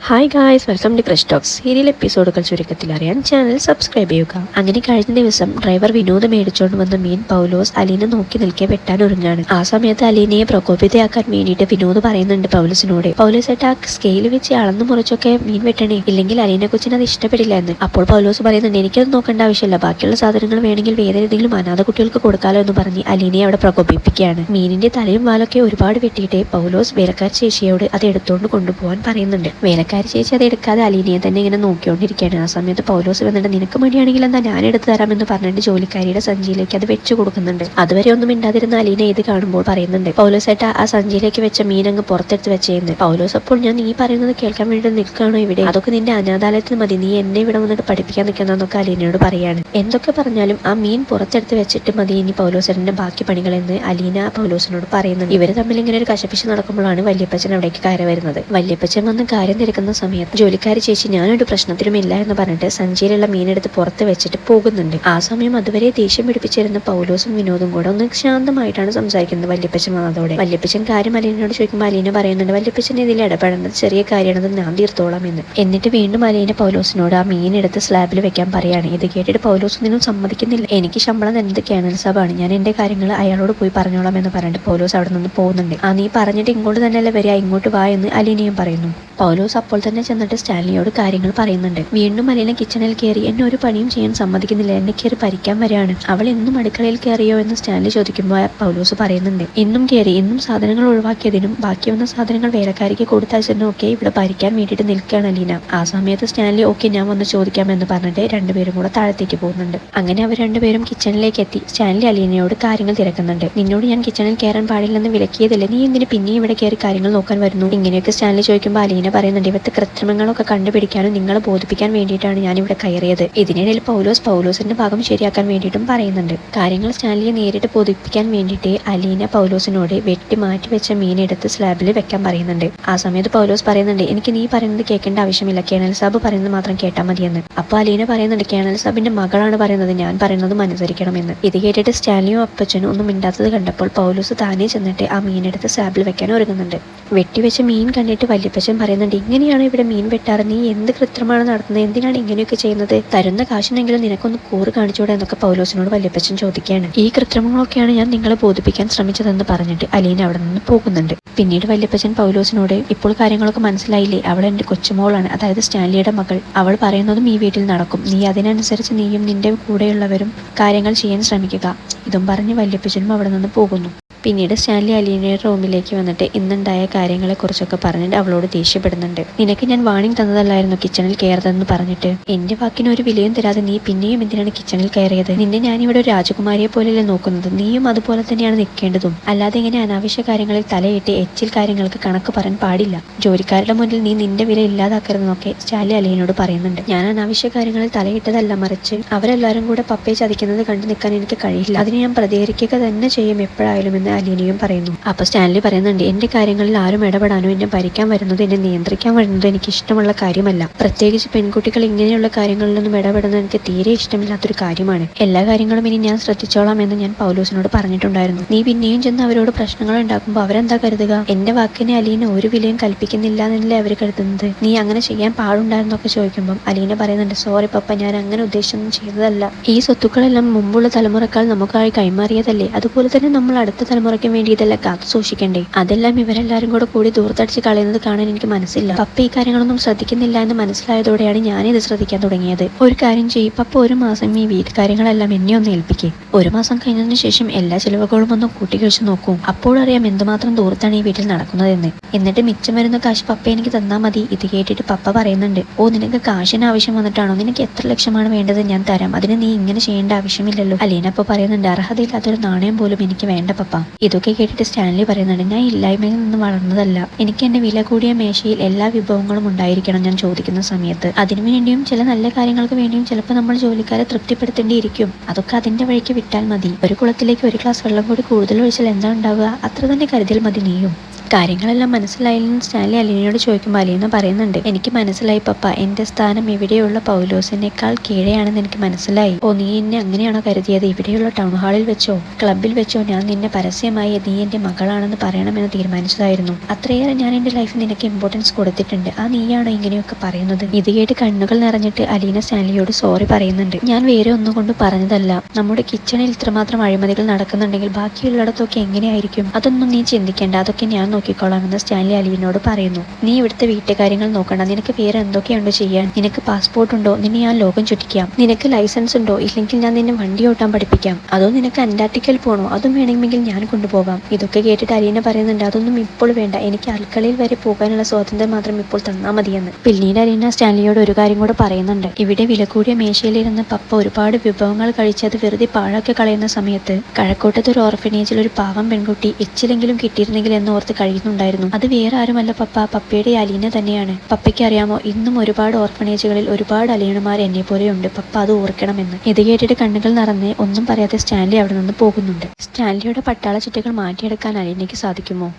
Hi guys, welcome to Krish talks. Serial എപ്പിസോഡുകൾ ചുരുക്കത്തിൽ അറിയാൻ ചാനൽ സബ്സ്ക്രൈബ് ചെയ്യുക. അങ്ങനെ കഴിഞ്ഞ ദിവസം ഡ്രൈവർ വിനോദ് മേടിച്ചോണ്ട് വന്ന മീൻ പൗലോസ് അലീനെ നോക്കി നിൽക്കെ വെട്ടാൻ ഒരുങ്ങാണ്. ആ സമയത്ത് അലീനയെ പ്രകോപിതയാക്കാൻ വേണ്ടിയിട്ട് വിനോദ് പറയുന്നുണ്ട് പൗലോസിനോട്, പൗലോസ് ആ സ്കെയിൽ വെച്ച് അളന്നു മുറിച്ചൊക്കെ മീൻ വെട്ടണേ, ഇല്ലെങ്കിൽ അലീനെ കൊച്ചിന് അത് ഇഷ്ടപ്പെടില്ല എന്ന്. അപ്പോൾ പൗലോസ് പറയുന്നുണ്ട്, എനിക്കത് നോക്കേണ്ട ആവശ്യമില്ല, ബാക്കിയുള്ള സാധനങ്ങൾ വേണമെങ്കിൽ വേറെ ഏതെങ്കിലും അനാഥ കുട്ടികൾക്ക് കൊടുക്കാലോ എന്ന് പറഞ്ഞ് അലീനയെ അവിടെ പ്രകോപിപ്പിക്കുകയാണ്. മീനിന്റെ തലയും വാലൊക്കെ ഒരുപാട് വെട്ടിയിട്ട് പൗലോസ് വേലക്കാരി ചേച്ചിയോട് അത് എടുത്തോണ്ട് കൊണ്ടുപോകാൻ പറയുന്നുണ്ട്. വേലക്കാരി ചേച്ചി അത് എടുക്കാതെ അലീനയെ തന്നെ ഇങ്ങനെ നോക്കിക്കൊണ്ടിരിക്കുകയാണ്. ആ സമയത്ത് പൗലോസ് വന്നിട്ട്, നിനക്ക് മടിയാണെങ്കിൽ എന്താ ഞാൻ എടുത്തു തരാമെന്ന് പറഞ്ഞിട്ട് ജോലിക്കാരിയുടെ സഞ്ചിയിലേക്ക് അത് വെച്ചു കൊടുക്കുന്നുണ്ട്. അതുവരെ ഒന്നും മിണ്ടാതിരുന്ന അലീന ഇത് കാണുമ്പോൾ പറയുന്നുണ്ട്, പൗലോസ് ഏട്ടാ ആ സഞ്ചിയിലേക്ക് വെച്ച മീൻ അങ്ങ് പുറത്തെടുത്ത് വെച്ചേന്ന്. പൗലോസ് അപ്പോൾ, ഞാൻ നീ പറയുന്നത് കേൾക്കാൻ വേണ്ടി നിൽക്കുകയാണോ ഇവിടെ? അതൊക്കെ നിന്റെ അനാഥാലയത്തിൽ മതി, നീ എന്നെ ഇവിടെ വന്നിട്ട് പഠിപ്പിക്കാൻ നിൽക്കുന്നതൊക്കെ അലീനയോട് പറയാണ്. എന്തൊക്കെ പറഞ്ഞാലും ആ മീൻ പുറത്തെടുത്ത് വെച്ചിട്ട് മതി ഇനി പൗലോസിന്റെ ബാക്കി പണികളെന്ന് അലീന പൗലോസിനോട് പറയുന്നുണ്ട്. ഇവര് തമ്മിൽ ഇങ്ങനെ ഒരു കശപിശ നടക്കുമ്പോഴാണ് വല്യപ്പച്ചൻ അവിടേക്ക് കയറി വരുന്നത്. വല്യപ്പച്ചൻ വന്ന് കാര്യം തിരക്കുന്ന സമയത്ത് ജോലിക്കാരി ചേച്ചി ഞാനൊരു പ്രശ്നത്തിലുമില്ല എന്ന് പറഞ്ഞിട്ട് സഞ്ചിയിലുള്ള മീനെടുത്ത് പുറത്ത് വെച്ചിട്ട് പോകുന്നുണ്ട്. ആ സമയം അതുവരെ ദേഷ്യം പിടിപ്പിച്ചിരുന്ന പൗലോസും വിനോദും കൂടെ ഒന്ന് ശാന്തമായിട്ടാണ് സംസാരിക്കുന്നത് വല്യപ്പച്ചൻ വന്നതോടെ. വല്യപ്പച്ചൻ കാര്യം അലീനയോട് ചോദിക്കുമ്പോൾ അലീന പറയുന്നുണ്ട്, വല്യപ്പച്ചൻ ഇതിൽ ഇടപെടുന്നത് ചെറിയ കാര്യമാണത്, ഞാൻ തീർത്തോളാം എന്ന്. എന്നിട്ട് വീണ്ടും അലീന പൗലോസിനോട് ആ മീനെടുത്ത് സ്ലാബിൽ വെക്കാൻ പറയാണ്. ഇത് കേട്ടിട്ട് പൗലോസ് ഒന്നിനും സമ്മതിക്കുന്നില്ല. എനിക്ക് ശമ്പളം തരുന്നത് കേണൽ സാബാണ്, ഞാൻ എന്റെ കാര്യങ്ങൾ അയാളോട് പോയി പറഞ്ഞോളാം എന്ന് പറഞ്ഞിട്ട് പൗലോസ് അവിടെ നിന്ന് പോകുന്നുണ്ട്. ആ നീ പറഞ്ഞിട്ട് ഇങ്ങോട്ട് തന്നെയല്ലേ വരിക, ഇങ്ങോട്ട് വാ എന്ന് അലീനയും പറയുന്നു. പൗലോസ് അപ്പോൾ തന്നെ ചെന്നിട്ട് സ്റ്റാൻലിയോട് കാര്യങ്ങൾ പറയുന്നുണ്ട്. വീണ്ടും അലീന കിച്ചണിൽ കയറി, എന്നെ ഒരു പണിയും ചെയ്യാൻ സമ്മതിക്കുന്നില്ല, എന്നെ കയറി പരിക്കാൻ വരികയാണ്. അവൾ ഇന്നും അടുക്കളയിൽ കയറിയോ എന്ന് സ്റ്റാൻലി ചോദിക്കുമ്പോൾ പൗലോസ് പറയുന്നുണ്ട്, ഇന്നും കയറി, ഇന്നും സാധനങ്ങൾ ഒഴിവാക്കിയതിനും ബാക്കി വന്ന സാധനങ്ങൾ വേലക്കാരിക്ക് കൊടുത്തയച്ചതിനും ഒക്കെ ഇവിടെ പരിക്കാൻ വേണ്ടിയിട്ട് നിൽക്കുകയാണ് അലീന. ആ സമയത്ത് സ്റ്റാൻലി ഓക്കെ ഞാൻ വന്ന് ചോദിക്കാമെന്ന് പറഞ്ഞിട്ട് രണ്ടുപേരും കൂടെ താഴത്തേക്ക് പോകുന്നുണ്ട്. അങ്ങനെ അവർ രണ്ടുപേരും കിച്ചണിലേക്ക് എത്തി. സ്റ്റാൻലി അലീനയോട് കാര്യങ്ങൾ തിരക്കുന്നുണ്ട്. നിന്നോട് ഞാൻ കിച്ചണിൽ കയറാൻ പാടില്ലെന്ന് വിലക്കിയതല്ലേ, നീ എന്തിന് പിന്നെയും ഇവിടെ കയറി കാര്യങ്ങൾ നോക്കാൻ വരുന്നു? ഇങ്ങനെയൊക്കെ സ്റ്റാൻലി ചോദിക്കുമ്പോൾ അലീന പറയുന്നുണ്ട്, ഇവിടുത്തെ കൃത്രിമങ്ങളൊക്കെ കണ്ടുപിടിക്കാനും നിങ്ങളെ ബോധിപ്പിക്കാൻ വേണ്ടിയിട്ടാണ് ഞാൻ ഇവിടെ കയറിയത്. ഇതിനിടയിൽ പൗലോസിന്റെ ഭാഗം ശരിയാക്കാൻ വേണ്ടിയിട്ടും പറയുന്നുണ്ട്. കാര്യങ്ങൾ സ്റ്റാൻലിയെ നേരിട്ട് ബോധിപ്പിക്കാൻ വേണ്ടിയിട്ട് അലീന പൗലോസിനോട് വെട്ടി മാറ്റി വെച്ച മീനെടുത്ത് സ്ലാബിൽ വെക്കാൻ പറയുന്നുണ്ട്. ആ സമയത്ത് പൗലോസ് പറയുന്നുണ്ട്, എനിക്ക് നീ പറയുന്നത് കേൾക്കേണ്ട ആവശ്യമില്ല, കേണൽ സാബ് പറയുന്നത് മാത്രം കേട്ടാൽ മതിയെന്ന്. അപ്പോൾ അലീന പറയുന്നുണ്ട്, കേണൽ സാബിന്റെ മകളാണ് പറയുന്നത്, ഞാൻ പറയുന്നതും അനുസരിക്കണമെന്ന്. ഇത് കേട്ടിട്ട് സ്റ്റാൻലിയും അപ്പച്ചനും ഒന്നും മിണ്ടാത്തത് കണ്ടപ്പോൾ പൗലോസ് താനേ ചെന്നിട്ട് ആ മീനെടുത്ത് സ്ലാബിൽ വെക്കാൻ ഒരുങ്ങുന്നുണ്ട്. വെട്ടിവെച്ച മീൻ കണ്ടിട്ട് വല്യപ്പച്ചൻ പറയുന്നുണ്ട്, ഇങ്ങനെയാണ് ഇവിടെ മീൻ വെട്ടാറ്, നീ എന്ത് കൃത്രിമാണ് നടത്തുന്നത്, എന്തിനാണ് ഇങ്ങനെയൊക്കെ ചെയ്യുന്നത്? തരുന്ന കാശിനെങ്കിലും നിനക്കൊന്ന് കൂറ് കാണിച്ചൂടെ എന്നൊക്കെ പൗലോസിനോട് വല്യപ്പച്ചൻ ചോദിക്കുകയാണ്. ഈ കൃത്രിമങ്ങളൊക്കെയാണ് ഞാൻ നിങ്ങളെ ബോധിപ്പിക്കാൻ ശ്രമിച്ചതെന്ന് പറഞ്ഞിട്ട് അലീന അവിടെ നിന്ന് പോകുന്നുണ്ട്. പിന്നീട് വല്യപ്പച്ചൻ പൗലോസിനോട്, ഇപ്പോൾ കാര്യങ്ങളൊക്കെ മനസ്സിലായില്ലേ, അവൾ എന്റെ കൊച്ചുമോളാണ്, അതായത് സ്റ്റാൻലിയുടെ മകൾ, അവൾ പറയുന്നതും ഈ വീട്ടിൽ നടക്കും, നീ അതിനനുസരിച്ച് നീയും നിന്റെ കൂടെയുള്ളവരും കാര്യങ്ങൾ ചെയ്യാൻ ശ്രമിക്കുക. ഇതും പറഞ്ഞ് വല്യപ്പച്ചനും അവിടെ നിന്ന് പോകുന്നു. പിന്നീട് സ്റ്റാൻലി അലീനയുടെ റൂമിലേക്ക് വന്നിട്ട് ഇന്നുണ്ടായ കാര്യങ്ങളെ കുറിച്ചൊക്കെ പറഞ്ഞിട്ട് അവളോട് ദേഷ്യപ്പെടുന്നുണ്ട്. നിനക്ക് ഞാൻ വാണിംഗ് തന്നതല്ലായിരുന്നു കിച്ചണിൽ കയറതെന്ന് പറഞ്ഞിട്ട്, എന്റെ വാക്കിന് ഒരു വിലയും തരാതെ നീ പിന്നെയും എന്തിനാണ് കിച്ചണിൽ കയറിയത്? നിന്നെ ഞാനിവിടെ ഒരു രാജകുമാരിയെ പോലെയല്ലേ നോക്കുന്നത്, നീയും അതുപോലെ തന്നെയാണ് നിൽക്കേണ്ടതും. അല്ലാതെ ഇങ്ങനെ അനാവശ്യ കാര്യങ്ങളിൽ തലയിട്ട് എച്ചിൽ കാര്യങ്ങൾക്ക് കണക്ക് പറയാൻ പാടില്ല. ജോലിക്കാരുടെ മുന്നിൽ നീ നിന്റെ വില ഇല്ലാതാക്കരുതെന്നൊക്കെ സ്റ്റാൻലി അലീനയോട് പറയുന്നുണ്ട്. ഞാൻ അനാവശ്യ കാര്യങ്ങളിൽ തലയിട്ടതല്ല, മറിച്ച് അവരെല്ലാരും കൂടെ പപ്പയെ ചതിക്കുന്നത് കണ്ടു നിൽക്കാൻ എനിക്ക് കഴിയില്ല, അതിന് ഞാൻ പ്രതികരിക്കുക തന്നെ ചെയ്യും എപ്പോഴായാലും എന്ന് അലീനയും പറയുന്നു. അപ്പൊ സ്റ്റാൻലി പറയുന്നുണ്ട്, എന്റെ കാര്യങ്ങളിൽ ആരും ഇടപെടാനോ എന്നെ ഭരിക്കാൻ വരുന്നത്, എന്നെ നിയന്ത്രിക്കാൻ വരുന്നത് എനിക്ക് ഇഷ്ടമുള്ള കാര്യമല്ല. പ്രത്യേകിച്ച് പെൺകുട്ടികൾ ഇങ്ങനെയുള്ള കാര്യങ്ങളിലൊന്നും ഇടപെടുന്നത് എനിക്ക് തീരെ ഇഷ്ടമില്ലാത്തൊരു കാര്യമാണ്. എല്ലാ കാര്യങ്ങളും ഇനി ഞാൻ ശ്രദ്ധിച്ചോളാം എന്ന് ഞാൻ പൗലോസിനോട് പറഞ്ഞിട്ടുണ്ടായിരുന്നു. നീ പിന്നെയും ചെന്ന് അവരോട് പ്രശ്നങ്ങൾ ഉണ്ടാക്കുമ്പോൾ അവരെന്താ കരുതുക? എന്റെ വാക്കിനെ അലീന ഒരു വിലയും കൽപ്പിക്കുന്നില്ല എന്നല്ലേ അവർ കരുതുന്നത്? നീ അങ്ങനെ ചെയ്യാൻ പാടുണ്ടായിരുന്നൊക്കെ ചോദിക്കുമ്പോൾ അലീന പറയുന്നുണ്ട്, സോറി പപ്പ, ഞാൻ അങ്ങനെ ഉദ്ദേശിച്ചൊന്നും ചെയ്തതല്ല. ഈ സ്വത്തുക്കളെല്ലാം മുമ്പുള്ള തലമുറക്കാൾ നമുക്കായി കൈമാറിയതല്ലേ, അതുപോലെ തന്നെ നമ്മൾ അടുത്ത തലമുറയ്ക്ക് വേണ്ടി ഇതെല്ലാം കാത്തു സൂക്ഷിക്കണ്ടേ? അതെല്ലാം ഇവരെല്ലാരും കൂടി ദൂർത്തടിച്ച് കളയുന്നത് കാണാൻ എനിക്ക് മനസ്സില്ല. പപ്പ ഈ കാര്യങ്ങളൊന്നും ശ്രദ്ധിക്കുന്നില്ല എന്ന് മനസ്സിലായതോടെയാണ് ഞാനിത് ശ്രദ്ധിക്കാൻ തുടങ്ങിയത്. ഒരു കാര്യം ചെയ്യും പപ്പ, ഒരു മാസം ഈ വീട്ടുകാര്യങ്ങളെല്ലാം എന്നെ ഒന്ന് ഏൽപ്പിക്കേ. ഒരു മാസം കഴിഞ്ഞതിന് ശേഷം എല്ലാ ചിലവുകളും ഒന്ന് കൂട്ടിക്കഴിച്ച് നോക്കൂ, അപ്പോഴറിയാം എന്തുമാത്രം ദൂരത്താണ് ഈ വീട്ടിൽ നടക്കുന്നതെന്ന്. എന്നിട്ട് മിച്ചം വരുന്ന കാശ് പപ്പ എനിക്ക് തന്നാ മതി. ഇത് കേട്ടിട്ട് പപ്പ പറയുന്നുണ്ട്, ഓ നിനക്ക് കാശിന് ആവശ്യം വന്നിട്ടാണോ? നിനക്ക് എത്ര ലക്ഷമാണ് വേണ്ടത്, ഞാൻ തരാം, അതിന് നീ ഇങ്ങനെ ചെയ്യേണ്ട ആവശ്യമില്ലല്ലോ. അലീന അപ്പൊ പറയുന്നുണ്ട്, അർഹതയില്ലാത്തൊരു നാണയം പോലും എനിക്ക് വേണ്ട പപ്പ. ഇതൊക്കെ കേട്ടിട്ട് സ്റ്റാൻലി പറയുന്നുണ്ട്, ഞാൻ ഇല്ലായ്മയിൽ നിന്ന് വളർന്നതല്ല, എനിക്ക് എന്റെ വില കൂടിയ മേശയിൽ എല്ലാ വിഭവങ്ങളും ഉണ്ടായിരിക്കണം ഞാൻ ചോദിക്കുന്ന സമയത്ത്. അതിനുവേണ്ടിയും ചില നല്ല കാര്യങ്ങൾക്ക് വേണ്ടിയും ചിലപ്പോൾ നമ്മൾ ജോലിക്കാരെ തൃപ്തിപ്പെടുത്തേണ്ടിയിരിക്കും. അതൊക്കെ അതിന്റെ വഴിക്ക് വിട്ടാൽ മതി. ഒരു കുളത്തിലേക്ക് ഒരു ഗ്ലാസ് വെള്ളം കൂടി കൂടുതൽ ഒഴിച്ചാൽ എന്താ ഉണ്ടാവുക? അത്ര തന്നെ കരുതിയാൽ മതി നീയും. കാര്യങ്ങളെല്ലാം മനസ്സിലായില്ലെന്ന് സ്റ്റാൻലി അലീനയോട് ചോദിക്കുമ്പോൾ അലീന പറയുന്നുണ്ട്, എനിക്ക് മനസ്സിലായി പപ്പ, എന്റെ സ്ഥാനം ഇവിടെയുള്ള പൗലോസിനേക്കാൾ കീഴെയാണെന്ന് എനിക്ക് മനസ്സിലായി. ഓ, നീ എന്നെ അങ്ങനെയാണോ കരുതിയത്? ഇവിടെയുള്ള ടൗൺ ഹാളിൽ വെച്ചോ ക്ലബിൽ വെച്ചോ ഞാൻ നിന്നെ പരസ്യമായി നീ എന്റെ മകളാണെന്ന് പറയണമെന്ന് തീരുമാനിച്ചതായിരുന്നു. അത്രയേറെ ഞാൻ എന്റെ ലൈഫിൽ നിനക്ക് ഇമ്പോർട്ടൻസ് കൊടുത്തിട്ടുണ്ട്. ആ നീയാണോ ഇങ്ങനെയൊക്കെ പറയുന്നത്? ഇത് കേട്ട് കണ്ണുകൾ നിറഞ്ഞിട്ട് അലീന സ്റ്റാൻലിയോട് സോറി പറയുന്നുണ്ട്. ഞാൻ വേറെ ഒന്നുകൊണ്ട് പറഞ്ഞതല്ല. നമ്മുടെ കിച്ചണിൽ ഇത്രമാത്രം അഴിമതികൾ നടക്കുന്നുണ്ടെങ്കിൽ ബാക്കിയുള്ളിടത്തൊക്കെ എങ്ങനെയായിരിക്കും? അതൊന്നും നീ ചിന്തിക്കേണ്ട, അതൊക്കെ ഞാൻ നോക്കിക്കോളാമെന്ന് സ്റ്റാൻലി അലീനോട് പറയുന്നു. നീ ഇവിടുത്തെ വീട്ടുകാര്യങ്ങൾ നോക്കണ്ട, നിനക്ക് വേറെ എന്തൊക്കെയുണ്ടോ ചെയ്യാൻ? നിനക്ക് പാസ്പോർട്ട് ഉണ്ടോ? നിന്നെ ഞാൻ ലോകം ചുറ്റിക്കാം. നിനക്ക് ലൈസൻസ് ഉണ്ടോ? ഇല്ലെങ്കിൽ ഞാൻ നിന്നെ വണ്ടി ഓട്ടാൻ പഠിപ്പിക്കാം. അതോ നിനക്ക് അന്റാർട്ടിക്കയിൽ പോകണോ? അതും വേണമെങ്കിൽ ഞാൻ കൊണ്ടുപോകാം. ഇതൊക്കെ കേട്ടിട്ട് അലീന പറയുന്നുണ്ട്, അതൊന്നും ഇപ്പോൾ വേണ്ട, എനിക്ക് അടുക്കളയിൽ വരെ പോകാനുള്ള സ്വാതന്ത്ര്യം മാത്രം ഇപ്പോൾ തന്നാൽ മതിയെന്ന്. പിന്നീട് അലീന സ്റ്റാൻലിയോട് ഒരു കാര്യം കൂടെ പറയുന്നുണ്ട്. ഇവിടെ വില കൂടിയ മേശയിലിരുന്ന് പപ്പ ഒരുപാട് വിഭവങ്ങൾ കഴിച്ച് അത് വെറുതെ പാഴാക്കി കളയുന്ന സമയത്ത് കഴക്കൂട്ടത്ത് ഒരു ഓർഫനേജിൽ ഒരു പാവം പെൺകുട്ടി എച്ചിലെങ്കിലും കിട്ടിയിരുന്നെങ്കിൽ എന്ന് ഓർത്ത് കഴിയുന്നുണ്ടായിരുന്നു. അത് വേറെ ആരുമല്ല പപ്പ, പപ്പയുടെ അലീന തന്നെയാണ്. പപ്പയ്ക്ക് അറിയാമോ, ഇന്നും ഒരുപാട് ഓർഫനേജുകളിൽ ഒരുപാട് അലീനമാർ എന്നെ പോലെയുണ്ട്. പപ്പ അത് ഓർക്കണമെന്ന്. ഇത് കേട്ടിട്ട് കണ്ണുകൾ നിറഞ്ഞ് ഒന്നും പറയാതെ സ്റ്റാൻലി അവിടെ നിന്ന് പോകുന്നുണ്ട്. സ്റ്റാൻലിയുടെ പട്ടാള ചുറ്റുകൾ മാറ്റിയെടുക്കാൻ അലീനയ്ക്ക് സാധിക്കുമോ?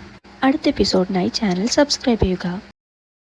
അടുത്ത എപ്പിസോഡിനായി ചാനൽ സബ്സ്ക്രൈബ് ചെയ്യുക.